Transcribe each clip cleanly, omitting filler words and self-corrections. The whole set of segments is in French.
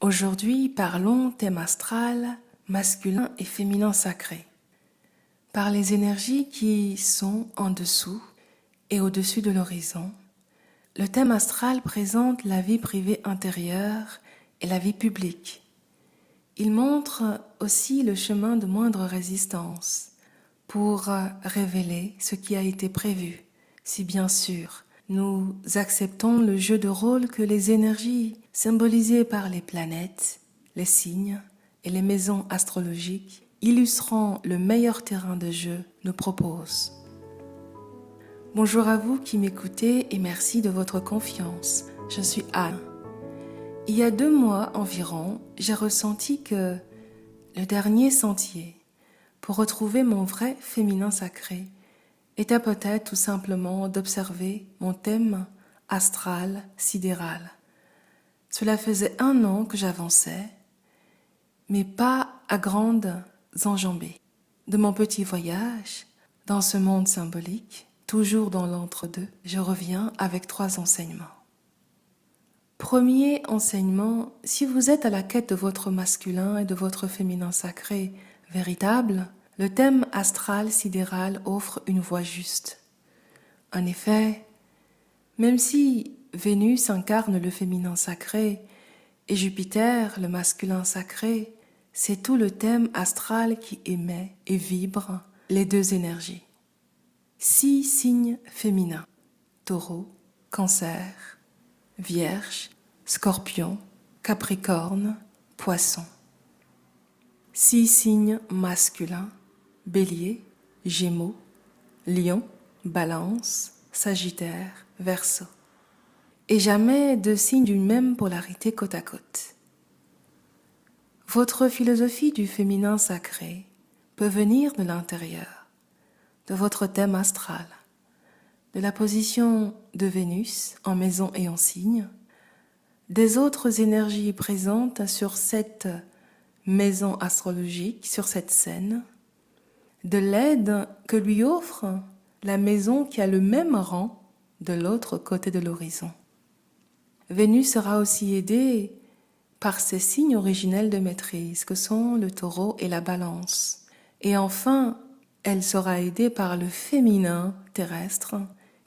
Aujourd'hui, parlons thème astral, masculin et féminin sacré. Par les énergies qui sont en dessous et au-dessus de l'horizon, le thème astral présente la vie privée intérieure et la vie publique. Il montre aussi le chemin de moindre résistance pour révéler ce qui a été prévu, si bien sûr nous acceptons le jeu de rôle que les énergies symbolisées par les planètes, les signes et les maisons astrologiques illustrant le meilleur terrain de jeu nous proposent. Bonjour à vous qui m'écoutez et merci de votre confiance. Je suis Anne. Il y a 2 mois environ, j'ai ressenti que le dernier sentier pour retrouver mon vrai féminin sacré était peut-être tout simplement d'observer mon thème astral sidéral. Cela faisait 1 an que j'avançais, mais pas à grandes enjambées. De mon petit voyage dans ce monde symbolique, toujours dans l'entre-deux, je reviens avec 3 enseignements. Premier enseignement, si vous êtes à la quête de votre masculin et de votre féminin sacré véritable, le thème astral sidéral offre une voie juste. En effet, même si Vénus incarne le féminin sacré et Jupiter le masculin sacré, c'est tout le thème astral qui émet et vibre les 2 énergies. 6 signes féminins: Taureau, Cancer, Vierge, Scorpion, Capricorne, Poisson. 6 signes masculins: Bélier, Gémeaux, Lion, Balance, Sagittaire, Verseau. Et jamais 2 signes d'une même polarité côte à côte. Votre philosophie du féminin sacré peut venir de l'intérieur, de votre thème astral, de la position de Vénus en maison et en signe, des autres énergies présentes sur cette maison astrologique, sur cette scène, de l'aide que lui offre la maison qui a le même rang de l'autre côté de l'horizon. Vénus sera aussi aidée par ses signes originels de maîtrise que sont le Taureau et la Balance. Et enfin, elle sera aidée par le féminin terrestre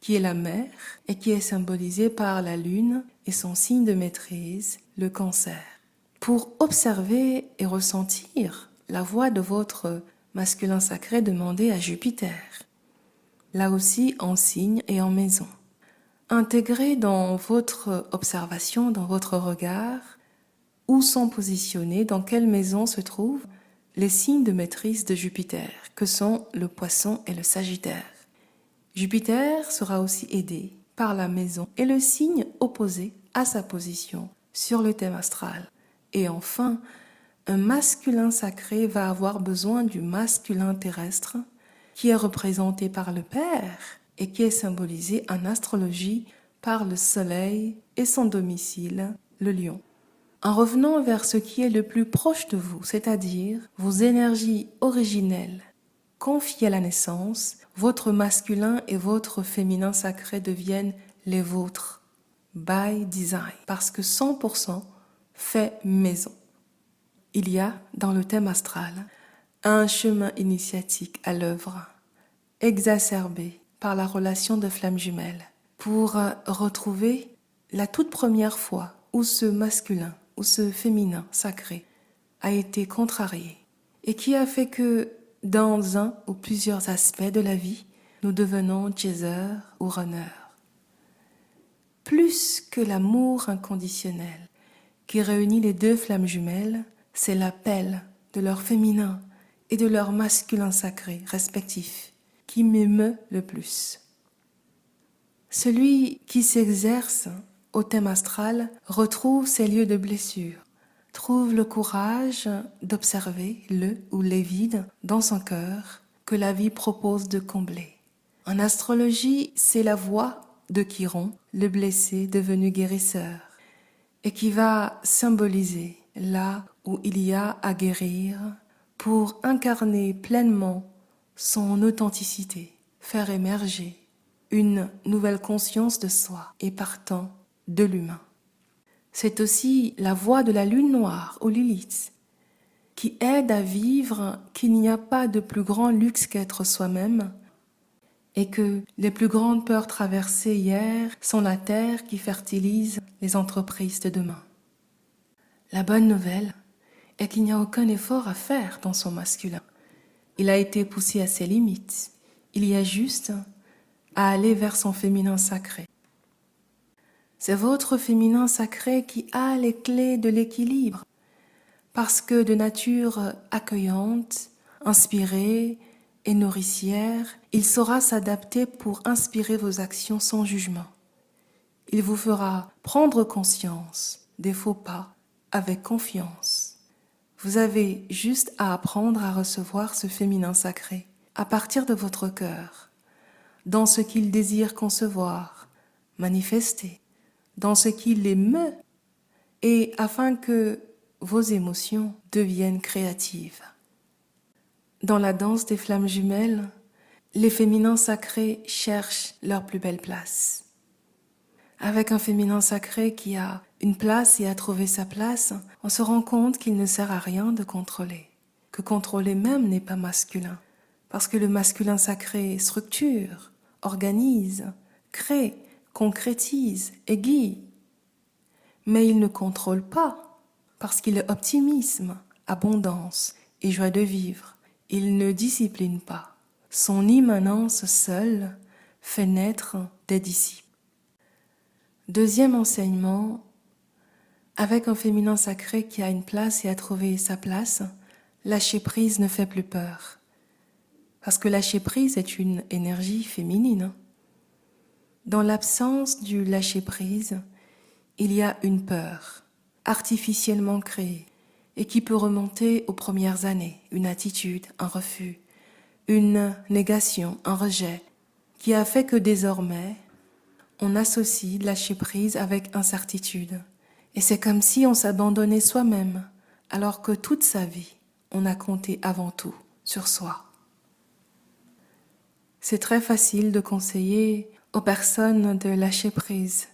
qui est la mer et qui est symbolisé par la Lune et son signe de maîtrise, le Cancer. Pour observer et ressentir la voix de votre masculin sacré, demandez à Jupiter, là aussi en signe et en maison. Intégrez dans votre observation, dans votre regard, où sont positionnés, dans quelle maison se trouvent les signes de maîtrise de Jupiter, que sont le Poisson et le Sagittaire. Jupiter sera aussi aidé par la maison et le signe opposé à sa position sur le thème astral. Et enfin, un masculin sacré va avoir besoin du masculin terrestre qui est représenté par le Père et qui est symbolisé en astrologie par le Soleil et son domicile, le Lion. En revenant vers ce qui est le plus proche de vous, c'est-à-dire vos énergies originelles, confiées à la naissance, votre masculin et votre féminin sacré deviennent les vôtres, by design, parce que 100% fait maison. Il y a, dans le thème astral, un chemin initiatique à l'œuvre, exacerbé par la relation de flammes jumelles, pour retrouver la toute première fois où ce masculin, où ce féminin sacré a été contrarié et qui a fait que dans un ou plusieurs aspects de la vie, nous devenons chaser ou runner. Plus que l'amour inconditionnel qui réunit les 2 flammes jumelles, c'est l'appel de leur féminin et de leur masculin sacré respectif qui m'émeut le plus. Celui qui s'exerce au thème astral retrouve ses lieux de blessure, trouve le courage d'observer le ou les vides dans son cœur que la vie propose de combler. En astrologie, c'est la voix de Chiron, le blessé devenu guérisseur, et qui va symboliser là où il y a à guérir pour incarner pleinement son authenticité, faire émerger une nouvelle conscience de soi et partant de l'humain. C'est aussi la voix de la lune noire ou Lilith qui aide à vivre qu'il n'y a pas de plus grand luxe qu'être soi-même et que les plus grandes peurs traversées hier sont la terre qui fertilise les entreprises de demain. La bonne nouvelle est qu'il n'y a aucun effort à faire dans son masculin. Il a été poussé à ses limites. Il y a juste à aller vers son féminin sacré. C'est votre féminin sacré qui a les clés de l'équilibre, parce que de nature accueillante, inspirée et nourricière, il saura s'adapter pour inspirer vos actions sans jugement. Il vous fera prendre conscience des faux pas avec confiance. Vous avez juste à apprendre à recevoir ce féminin sacré à partir de votre cœur, dans ce qu'il désire concevoir, manifester, dans ce qui l'émeut, et afin que vos émotions deviennent créatives. Dans la danse des flammes jumelles, les féminins sacrés cherchent leur plus belle place. Avec un féminin sacré qui a une place et a trouvé sa place, on se rend compte qu'il ne sert à rien de contrôler, que contrôler même n'est pas masculin, parce que le masculin sacré structure, organise, crée, concrétise et guide. Mais il ne contrôle pas, parce qu'il est optimisme, abondance et joie de vivre. Il ne discipline pas. Son immanence seule fait naître des disciples. Deuxième enseignement, avec un féminin sacré qui a une place et a trouvé sa place, lâcher prise ne fait plus peur. Parce que lâcher prise est une énergie féminine. Dans l'absence du lâcher prise, il y a une peur, artificiellement créée, et qui peut remonter aux premières années, une attitude, un refus, une négation, un rejet, qui a fait que désormais, on associe lâcher prise avec incertitude. Et c'est comme si on s'abandonnait soi-même, alors que toute sa vie, on a compté avant tout sur soi. C'est très facile de conseiller aux personnes de lâcher prise.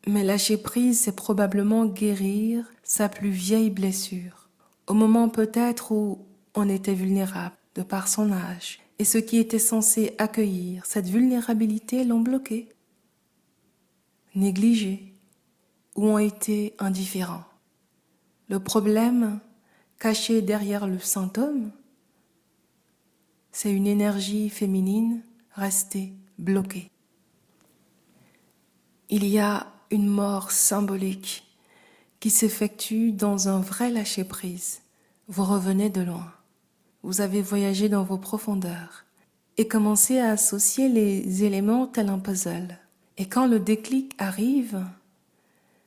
Mais lâcher prise, c'est probablement guérir sa plus vieille blessure, au moment peut-être où on était vulnérable de par son âge, et ceux qui étaient censés accueillir cette vulnérabilité l'ont bloqué, négligé, ou ont été indifférents. Le problème caché derrière le symptôme, c'est une énergie féminine restée bloquée. Il y a une mort symbolique qui s'effectue dans un vrai lâcher-prise. Vous revenez de loin. Vous avez voyagé dans vos profondeurs et commencé à associer les éléments tel un puzzle. Et quand le déclic arrive,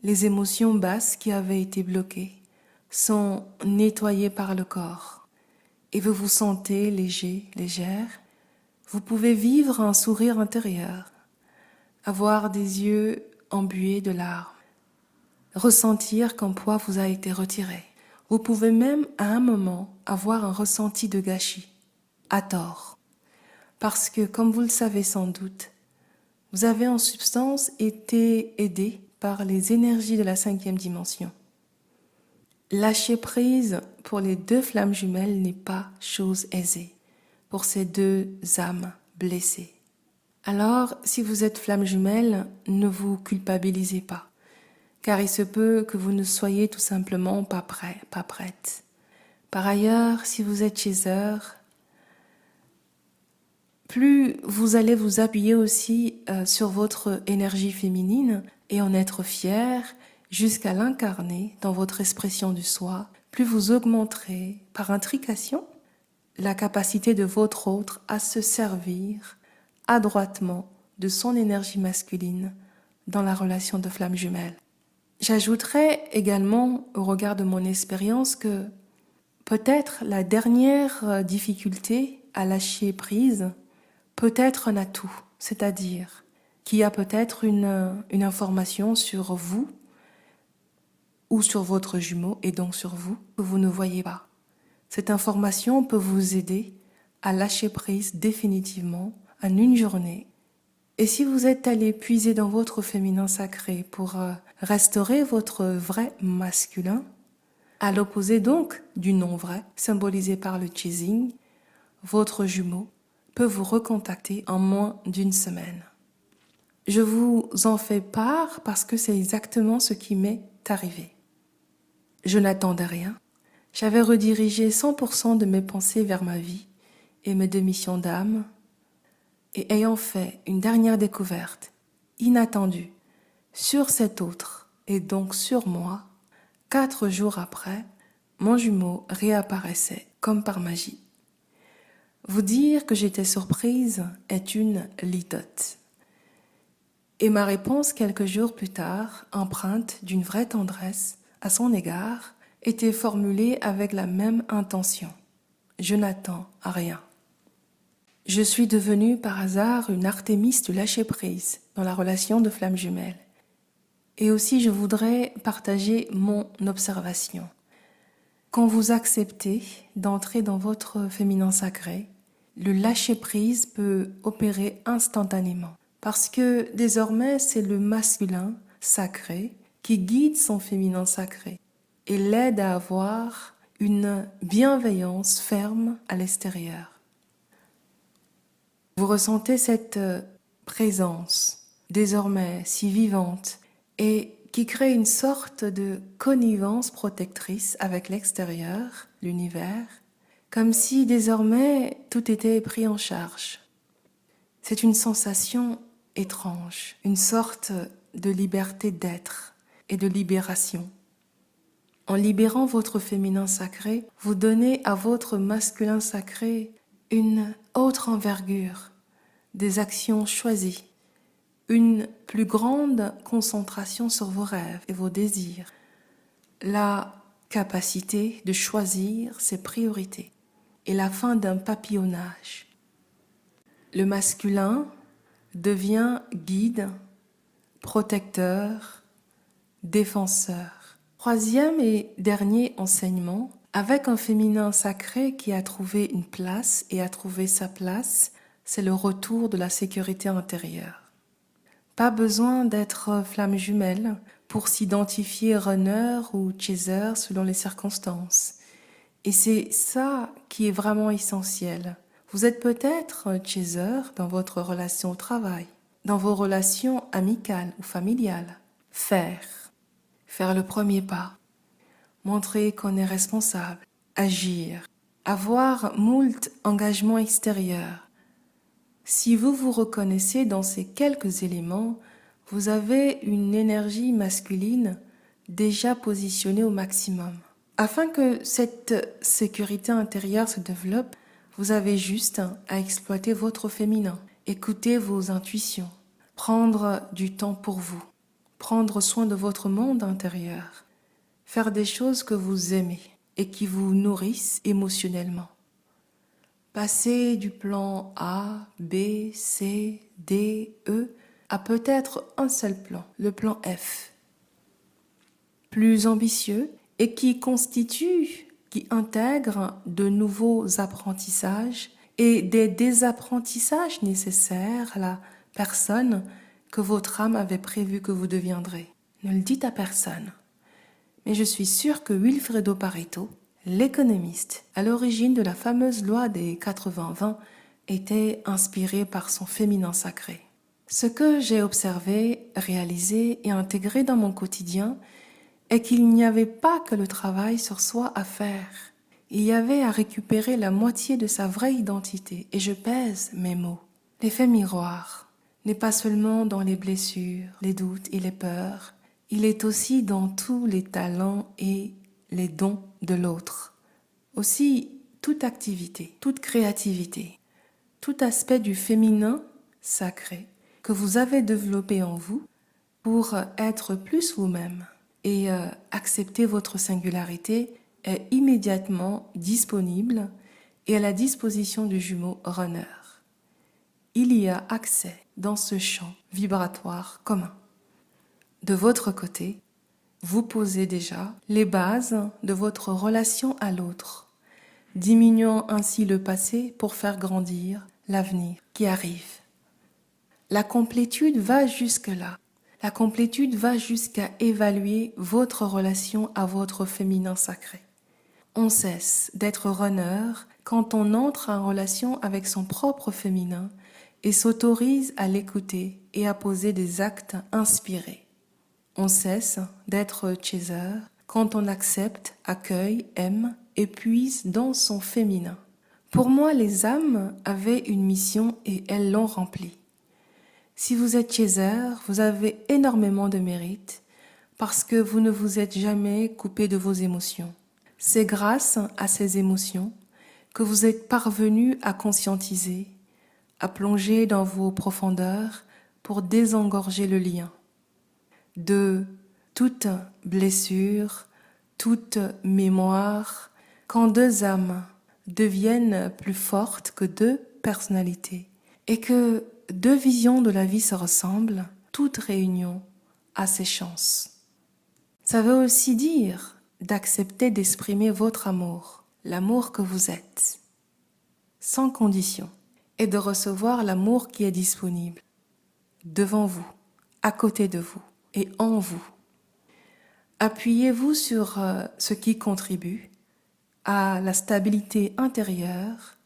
les émotions basses qui avaient été bloquées sont nettoyées par le corps et vous vous sentez léger, légère. Vous pouvez vivre un sourire intérieur, avoir des yeux embués de larmes, ressentir qu'un poids vous a été retiré. Vous pouvez même à un moment avoir un ressenti de gâchis, à tort, parce que comme vous le savez sans doute, vous avez en substance été aidé par les énergies de la 5e dimension. Lâcher prise pour les deux flammes jumelles n'est pas chose aisée pour ces deux âmes blessées. Alors, si vous êtes flamme jumelle, ne vous culpabilisez pas, car il se peut que vous ne soyez tout simplement pas prêt, pas prête. Par ailleurs, si vous êtes chaser, plus vous allez vous appuyer aussi sur votre énergie féminine et en être fier jusqu'à l'incarner dans votre expression du soi, plus vous augmenterez par intrication la capacité de votre autre à se servir adroitement de son énergie masculine dans la relation de flamme jumelle. J'ajouterais également, au regard de mon expérience, que peut-être la dernière difficulté à lâcher prise peut être un atout, c'est-à-dire qu'il y a peut-être une information sur vous ou sur votre jumeau et donc sur vous que vous ne voyez pas. Cette information peut vous aider à lâcher prise définitivement en une journée Et si vous êtes allé puiser dans votre féminin sacré pour restaurer votre vrai masculin, à l'opposé donc du non vrai, symbolisé par le chasing, votre jumeau peut vous recontacter en moins d'une semaine. Je vous en fais part parce que c'est exactement ce qui m'est arrivé. Je n'attendais rien. J'avais redirigé 100% de mes pensées vers ma vie et mes deux missions d'âme. Et ayant fait une dernière découverte inattendue sur cet autre et donc sur moi, 4 jours après, mon jumeau réapparaissait comme par magie. Vous dire que j'étais surprise est une litote. Et ma réponse quelques jours plus tard, empreinte d'une vraie tendresse à son égard, était formulée avec la même intention. Je n'attends rien. Je suis devenue par hasard une Artémis du lâcher-prise dans la relation de flamme jumelle. Et aussi je voudrais partager mon observation. Quand vous acceptez d'entrer dans votre féminin sacré, le lâcher-prise peut opérer instantanément. Parce que désormais, c'est le masculin sacré qui guide son féminin sacré et l'aide à avoir une bienveillance ferme à l'extérieur. Vous ressentez cette présence désormais si vivante et qui crée une sorte de connivence protectrice avec l'extérieur, l'univers, comme si désormais tout était pris en charge. C'est une sensation étrange, une sorte de liberté d'être et de libération. En libérant votre féminin sacré, vous donnez à votre masculin sacré une autre envergure, des actions choisies, une plus grande concentration sur vos rêves et vos désirs, la capacité de choisir ses priorités et la fin d'un papillonnage. Le masculin devient guide, protecteur, défenseur. Troisième et dernier enseignement, avec un féminin sacré qui a trouvé une place et a trouvé sa place, c'est le retour de la sécurité intérieure. Pas besoin d'être flamme jumelle pour s'identifier runner ou chaser selon les circonstances. Et c'est ça qui est vraiment essentiel. Vous êtes peut-être un chaser dans votre relation au travail, dans vos relations amicales ou familiales. Faire le premier pas, montrer qu'on est responsable, agir, avoir moult engagements extérieurs. Si vous vous reconnaissez dans ces quelques éléments, vous avez une énergie masculine déjà positionnée au maximum. Afin que cette sécurité intérieure se développe, vous avez juste à exploiter votre féminin, écouter vos intuitions, prendre du temps pour vous, prendre soin de votre monde intérieur, faire des choses que vous aimez et qui vous nourrissent émotionnellement. Passer du plan A, B, C, D, E à peut-être un seul plan, le plan F. Plus ambitieux et qui intègre de nouveaux apprentissages et des désapprentissages nécessaires à la personne que votre âme avait prévu que vous deviendrez. Ne le dites à personne. Mais je suis sûre que Wilfredo Pareto, l'économiste à l'origine de la fameuse loi des 80-20, était inspiré par son féminin sacré. Ce que j'ai observé, réalisé et intégré dans mon quotidien est qu'il n'y avait pas que le travail sur soi à faire. Il y avait à récupérer la moitié de sa vraie identité, et je pèse mes mots. L'effet miroir n'est pas seulement dans les blessures, les doutes et les peurs, il est aussi dans tous les talents et les dons de l'autre. Aussi, toute activité, toute créativité, tout aspect du féminin sacré que vous avez développé en vous pour être plus vous-même et accepter votre singularité est immédiatement disponible et à la disposition du jumeau runner. Il y a accès dans ce champ vibratoire commun. De votre côté, vous posez déjà les bases de votre relation à l'autre, diminuant ainsi le passé pour faire grandir l'avenir qui arrive. La complétude va jusque-là. La complétude va jusqu'à évaluer votre relation à votre féminin sacré. On cesse d'être runner quand on entre en relation avec son propre féminin et s'autorise à l'écouter et à poser des actes inspirés. On cesse d'être chaser quand on accepte, accueille, aime et puise dans son féminin. Pour moi, les âmes avaient une mission et elles l'ont remplie. Si vous êtes chaser, vous avez énormément de mérite parce que vous ne vous êtes jamais coupé de vos émotions. C'est grâce à ces émotions que vous êtes parvenu à conscientiser, à plonger dans vos profondeurs pour désengorger le lien. De toute blessure, toute mémoire, quand deux âmes deviennent plus fortes que deux personnalités et que deux visions de la vie se ressemblent, toute réunion a ses chances. Ça veut aussi dire d'accepter d'exprimer votre amour, l'amour que vous êtes, sans condition, et de recevoir l'amour qui est disponible, devant vous, à côté de vous et en vous. Appuyez-vous sur ce qui contribue à la stabilité intérieure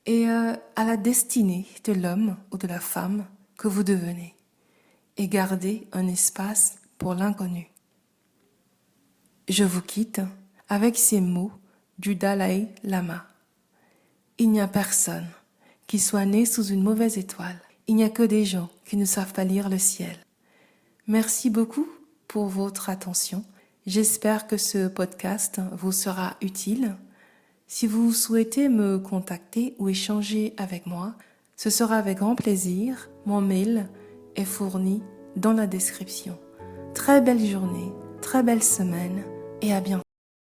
et à la destinée de l'homme ou de la femme que vous devenez, et gardez un espace pour l'inconnu. Je vous quitte avec ces mots du Dalai Lama. Il n'y a personne qui soit né sous une mauvaise étoile. Il n'y a que des gens qui ne savent pas lire le ciel. Merci beaucoup pour votre attention. J'espère que ce podcast vous sera utile. Si vous souhaitez me contacter ou échanger avec moi, ce sera avec grand plaisir. Mon mail est fourni dans la description. Très belle journée, très belle semaine et à bientôt.